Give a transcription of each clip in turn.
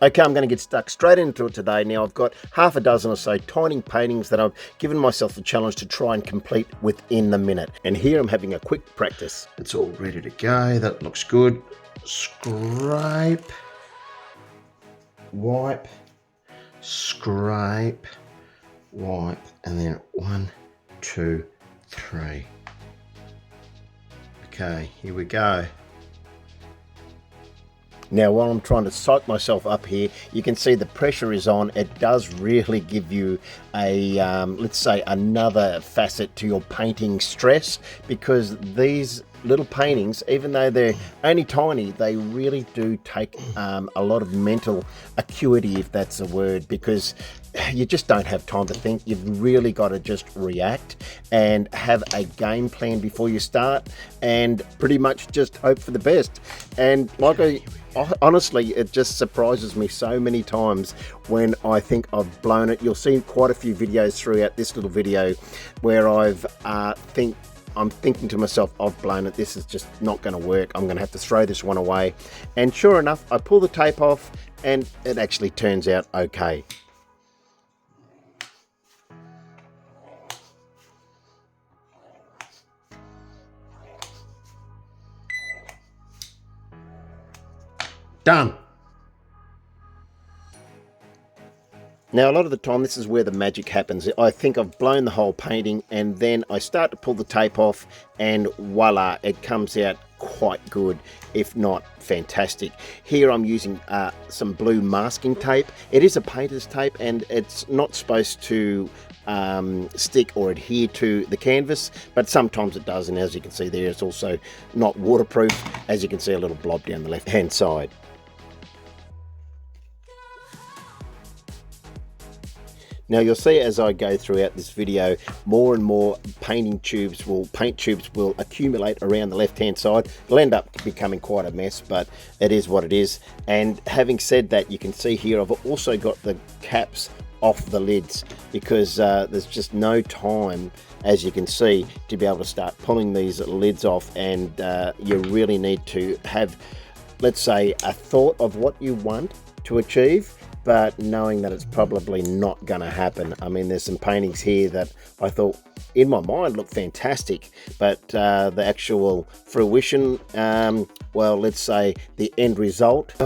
Okay, I'm going to get stuck straight into it today. Now, I've got half a dozen or so tiny paintings that I've given myself the challenge to try and complete within the minute. And here I'm having a quick practice. It's all ready to go. That looks good. Scrape, wipe, scrape, wipe, and then 1, 2, 3. Okay, here we go. Now, while I'm trying to psych myself up here, you can see the pressure is on. It does really give you a, let's say, another facet to your painting stress, because these little paintings, even though they're only tiny, they really do take a lot of mental acuity, if that's a word, because you just don't have time to think. You've really got to just react and have a game plan before you start, and pretty much just hope for the best. And like honestly, it just surprises me so many times when I think I've blown it. You'll see quite a few videos throughout this little video where I'm thinking to myself, I've blown it, this is just not going to work, I'm going to have to throw this one away. And sure enough, I pull the tape off and it actually turns out okay. Done. Now, a lot of the time, this is where the magic happens. I think I've blown the whole painting, and then I start to pull the tape off, and voila, it comes out quite good, if not fantastic. Here I'm using some blue masking tape. It is a painter's tape, and it's not supposed to stick or adhere to the canvas, but sometimes it does, and as you can see there, it's also not waterproof. As you can see, a little blob down the left hand side. Now, you'll see as I go throughout this video, more and more paint tubes will accumulate around the left hand side. It'll end up becoming quite a mess, but it is what it is. And having said that, you can see here I've also got the caps off the lids, because there's just no time, as you can see, to be able to start pulling these lids off. And you really need to have, let's say, a thought of what you want to achieve, but knowing that it's probably not going to happen. I mean, there's some paintings here that I thought in my mind look fantastic, but the actual fruition, well, let's say the end result,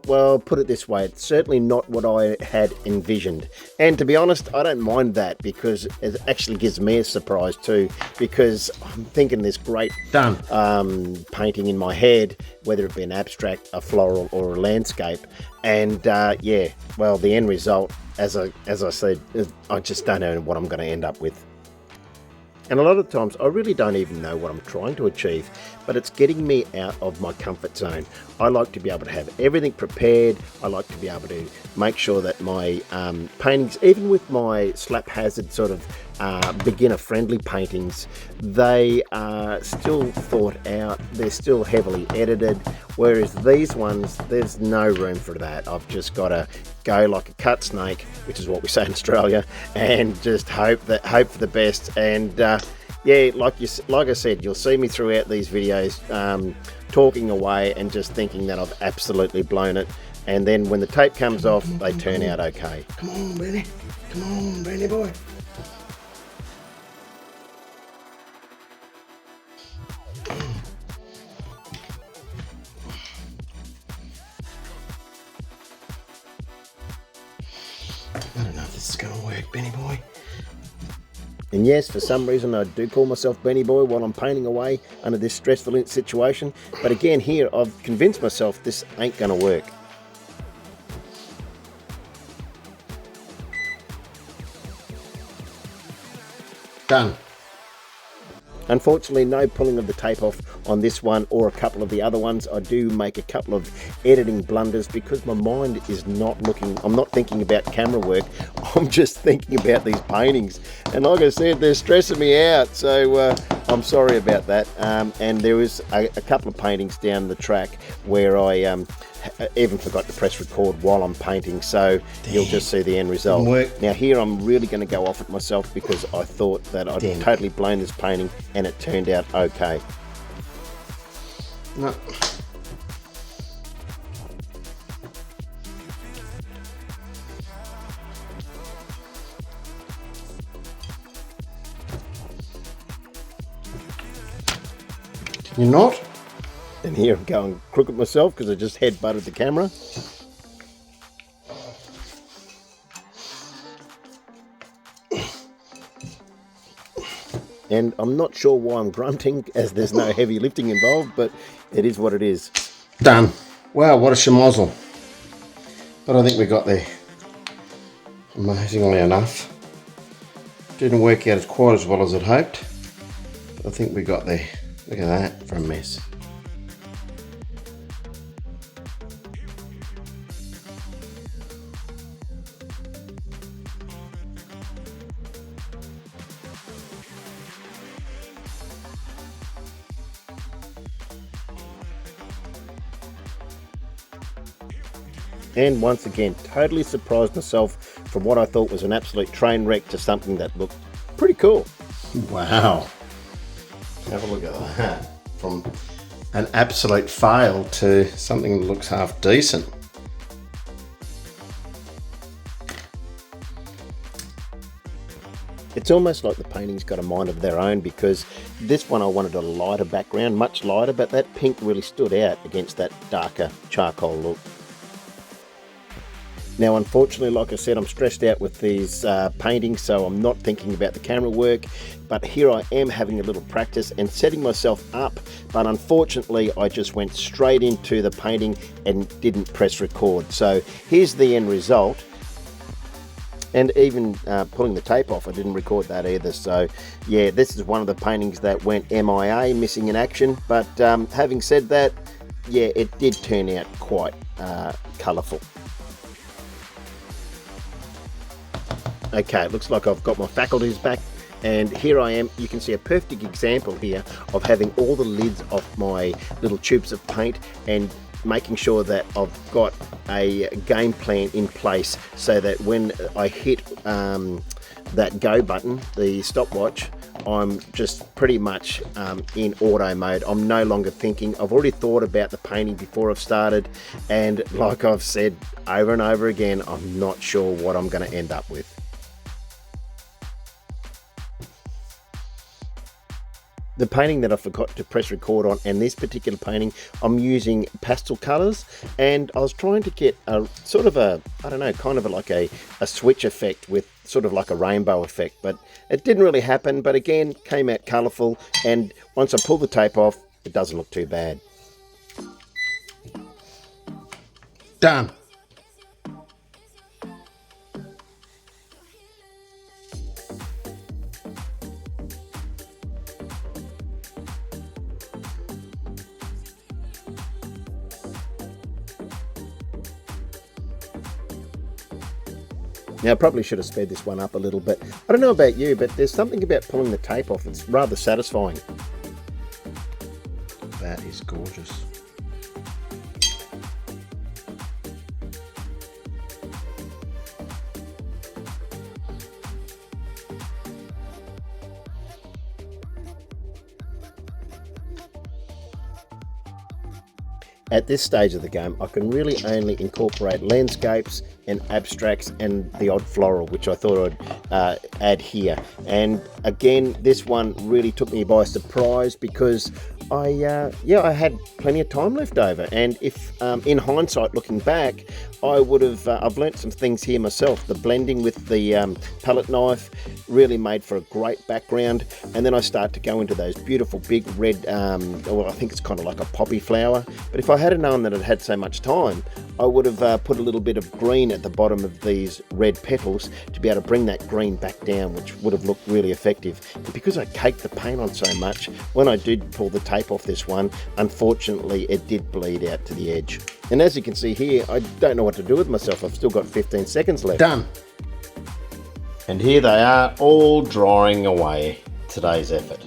well, put it this way, it's certainly not what I had envisioned. And to be honest, I don't mind that, because it actually gives me a surprise too, because I'm thinking this great painting in my head, whether it be an abstract, a floral, or a landscape. And yeah, well, the end result, as I said, I just don't know what I'm going to end up with. And a lot of times I really don't even know what I'm trying to achieve, but it's getting me out of my comfort zone. I like to be able to have everything prepared. I like to be able to make sure that my paintings, even with my slap hazard sort of beginner friendly paintings, they are still thought out, they're still heavily edited, whereas these ones, there's no room for that. I've just got to go like a cut snake, which is what we say in Australia, and just hope for the best. And yeah, like I said, you'll see me throughout these videos talking away and just thinking that I've absolutely blown it, and then when the tape comes off, they turn out okay. Come on, Benny. Come on, Benny boy. I don't know if this is going to work, Benny boy. And yes, for some reason I do call myself Benny Boy while I'm painting away under this stressful situation. But again, here I've convinced myself this ain't going to work. Done. Unfortunately, no pulling of the tape off on this one or a couple of the other ones. I do make a couple of editing blunders because my mind is not looking, I'm not thinking about camera work, I'm just thinking about these paintings. And like I said, they're stressing me out, so I'm sorry about that. And there is a couple of paintings down the track where I even forgot to press record while I'm painting, so you'll just see the end result. Now here I'm really going to go off at myself because I thought that I'd totally blown this painting and it turned out okay. No. You're not? And here I'm going crooked myself because I just head-butted the camera. And I'm not sure why I'm grunting, as there's no heavy lifting involved, but it is what it is. Done. Wow, what a schmozzle. But I think we got there. Amazingly enough. Didn't work out quite as well as I'd hoped. But I think we got there. Look at that for a mess. And once again, totally surprised myself from what I thought was an absolute train wreck to something that looked pretty cool. Wow. Have a look at that. From an absolute fail to something that looks half decent. It's almost like the painting's got a mind of their own, because this one I wanted a lighter background, much lighter, but that pink really stood out against that darker charcoal look. Now, unfortunately, like I said, I'm stressed out with these paintings, so I'm not thinking about the camera work, but here I am having a little practice and setting myself up, but unfortunately I just went straight into the painting and didn't press record. So here's the end result. And even pulling the tape off, I didn't record that either. So yeah, this is one of the paintings that went MIA, missing in action. But having said that, yeah, it did turn out quite colourful. Okay, it looks like I've got my faculties back, and here I am. You can see a perfect example here of having all the lids off my little tubes of paint and making sure that I've got a game plan in place so that when I hit that go button, the stopwatch, I'm just pretty much in auto mode. I'm no longer thinking. I've already thought about the painting before I've started, and like I've said over and over again, I'm not sure what I'm going to end up with. The painting that I forgot to press record on, and this particular painting, I'm using pastel colors, and I was trying to get a sort of a, I don't know, kind of like a switch effect with sort of like a rainbow effect, but it didn't really happen. But again, came out colorful, and once I pull the tape off, it doesn't look too bad. Done. Now, I probably should have sped this one up a little bit. I don't know about you, but there's something about pulling the tape off that's rather satisfying. That is gorgeous. At this stage of the game, I can really only incorporate landscapes and abstracts and the odd floral, which I thought I'd add here. And again, this one really took me by surprise because I had plenty of time left over. And if in hindsight, looking back, I would have, I've learnt some things here myself. The blending with the palette knife really made for a great background. And then I start to go into those beautiful big red, well, I think it's kind of like a poppy flower. But if I had known that it had so much time, I would have put a little bit of green at the bottom of these red petals to be able to bring that green back down, which would have looked really effective. And because I caked the paint on so much, when I did pull the tape off this one, unfortunately it did bleed out to the edge. And as you can see here, I don't know what to do with myself. I've still got 15 seconds left. Done. And here they are, all drying away today's effort.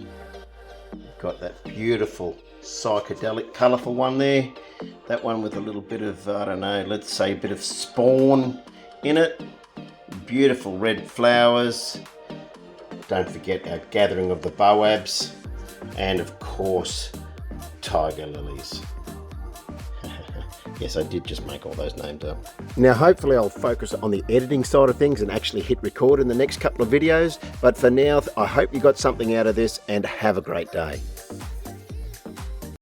Got that beautiful psychedelic colourful one there. That one with a little bit of, I don't know, let's say a bit of spawn in it. Beautiful red flowers. Don't forget our gathering of the boabs. And of course, tiger lilies. Yes, I did just make all those names up. Now, hopefully I'll focus on the editing side of things and actually hit record in the next couple of videos. But for now, I hope you got something out of this, and have a great day.